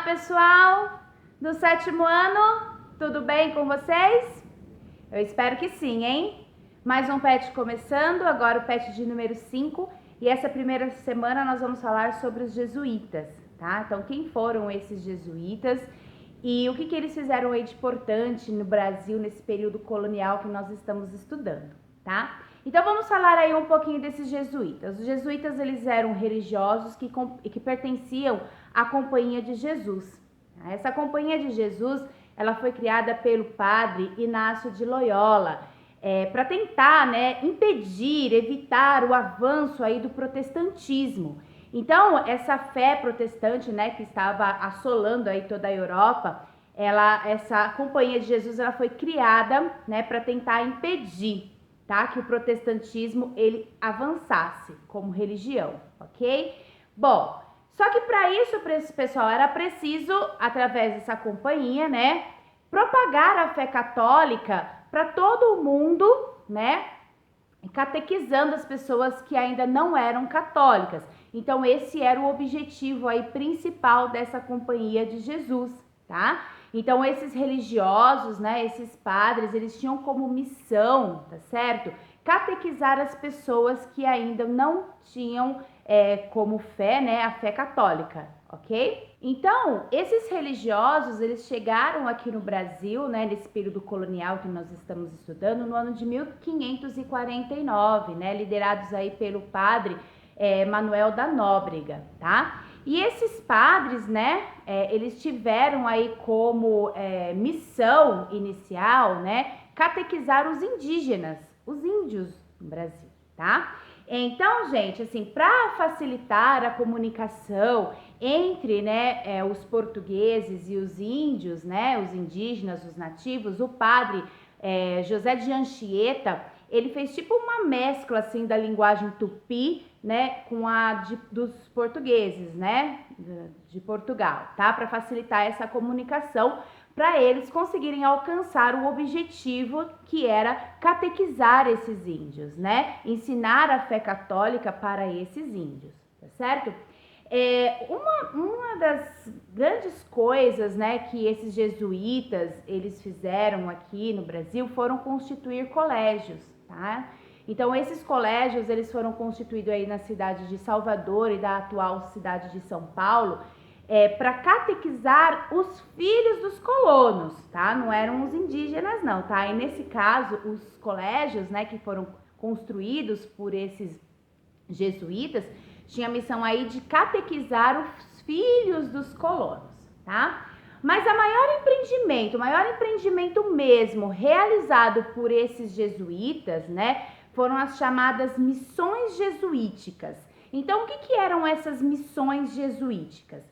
pessoal do 7º ano, tudo bem com vocês? Eu espero que sim, hein? Mais um PET começando, agora o PET de número 5, e essa primeira semana nós vamos falar sobre os jesuítas, tá? Então, quem foram esses jesuítas e o que eles fizeram aí de importante no Brasil nesse período colonial que nós estamos estudando, tá? Então, vamos falar aí um pouquinho desses jesuítas. Os jesuítas, eles eram religiosos que pertenciam à Companhia de Jesus. Essa Companhia de Jesus, ela foi criada pelo padre Inácio de Loyola, para tentar, impedir, evitar o avanço aí do protestantismo. Então, essa fé protestante, que estava assolando aí toda a Europa, essa Companhia de Jesus, ela foi criada, para tentar impedir, tá, que o protestantismo ele avançasse como religião, ok? Bom, só que para esse pessoal era preciso, através dessa companhia, propagar a fé católica para todo o mundo, catequizando as pessoas que ainda não eram católicas. Então, esse era o objetivo aí principal dessa Companhia de Jesus, tá? Então, esses religiosos, esses padres, eles tinham como missão, tá certo? Catequizar as pessoas que ainda não tinham como fé, a fé católica, ok? Então, esses religiosos, eles chegaram aqui no Brasil, nesse período colonial que nós estamos estudando, no ano de 1549, liderados aí pelo padre Manuel da Nóbrega, tá? E esses padres, eles tiveram aí como missão inicial, catequizar os indígenas, os índios no Brasil, tá? Então, gente, assim, para facilitar a comunicação entre, os portugueses e os índios, os indígenas, os nativos, o padre José de Anchieta, ele fez tipo uma mescla, assim, da linguagem tupi, com a dos portugueses, de Portugal, tá? Para facilitar essa comunicação, para eles conseguirem alcançar o objetivo que era catequizar esses índios, ensinar a fé católica para esses índios, tá certo? Uma das grandes coisas, que esses jesuítas, eles fizeram aqui no Brasil, foram constituir colégios, tá? Então, esses colégios, eles foram constituídos aí na cidade de Salvador e da atual cidade de São Paulo, para catequizar os filhos dos colonos, tá? Não eram os indígenas, não, tá? E nesse caso, os colégios, que foram construídos por esses jesuítas, tinha a missão aí de catequizar os filhos dos colonos, tá? Mas o maior empreendimento mesmo realizado por esses jesuítas, foram as chamadas missões jesuíticas. Então, o que eram essas missões jesuíticas?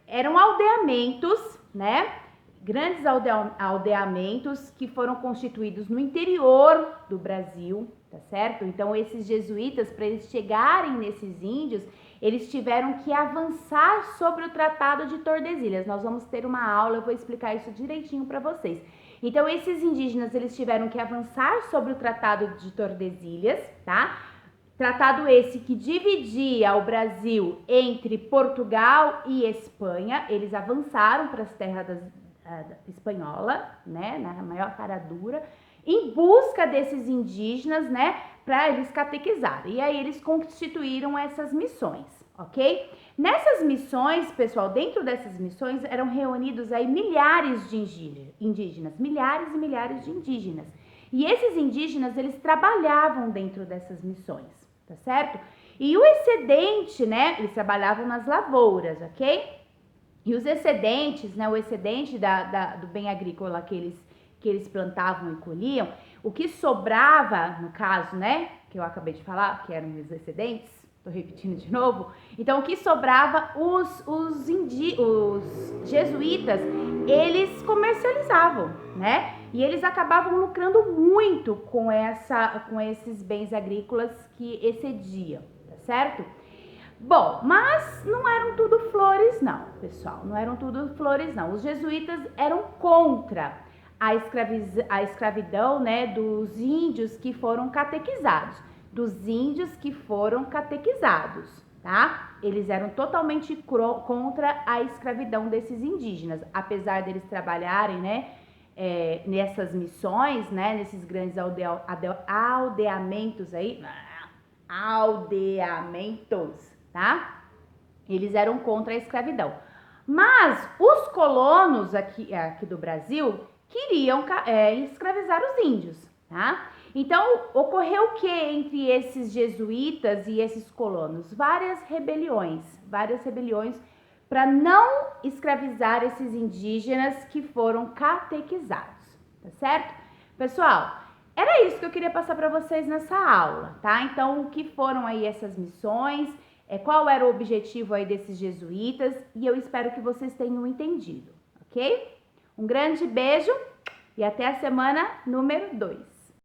Eram aldeamentos, grandes aldeamentos que foram constituídos no interior do Brasil, tá certo? Então, esses jesuítas, para eles chegarem nesses índios, eles tiveram que avançar sobre o Tratado de Tordesilhas. Nós vamos ter uma aula, eu vou explicar isso direitinho para vocês. Então, esses indígenas, eles tiveram que avançar sobre o Tratado de Tordesilhas, tá? Tratado esse que dividia o Brasil entre Portugal e Espanha. Eles avançaram para as terras espanhola, na maior cara dura, em busca desses indígenas, para eles catequizarem. E aí eles constituíram essas missões, ok? Nessas missões, pessoal, dentro dessas missões eram reunidos aí milhares de indígenas, milhares e milhares de indígenas. E esses indígenas, eles trabalhavam dentro dessas missões, tá certo? E o excedente, eles trabalhavam nas lavouras, ok? E os excedentes, o excedente do bem agrícola que eles plantavam e colhiam, o que sobrava, no caso, que eu acabei de falar, que eram os excedentes, tô repetindo de novo, então o que sobrava, os jesuítas, eles comercializavam, e eles acabavam lucrando muito com esses bens agrícolas que excediam, tá certo? Bom, mas não eram tudo flores não, pessoal, não eram tudo flores não. Os jesuítas eram contra a escravidão, dos índios que foram catequizados, tá? Eles eram totalmente contra a escravidão desses indígenas, apesar deles trabalharem, né, nessas missões, né, nesses grandes aldeamentos aí, aldeamentos, tá? Eles eram contra a escravidão. Mas os colonos aqui do Brasil queriam escravizar os índios, tá? Então, ocorreu o que entre esses jesuítas e esses colonos? Várias rebeliões para não escravizar esses indígenas que foram catequizados, tá certo? Pessoal, era isso que eu queria passar para vocês nessa aula, tá? Então, o que foram aí essas missões, qual era o objetivo aí desses jesuítas, e eu espero que vocês tenham entendido, ok? Um grande beijo e até a semana número 2.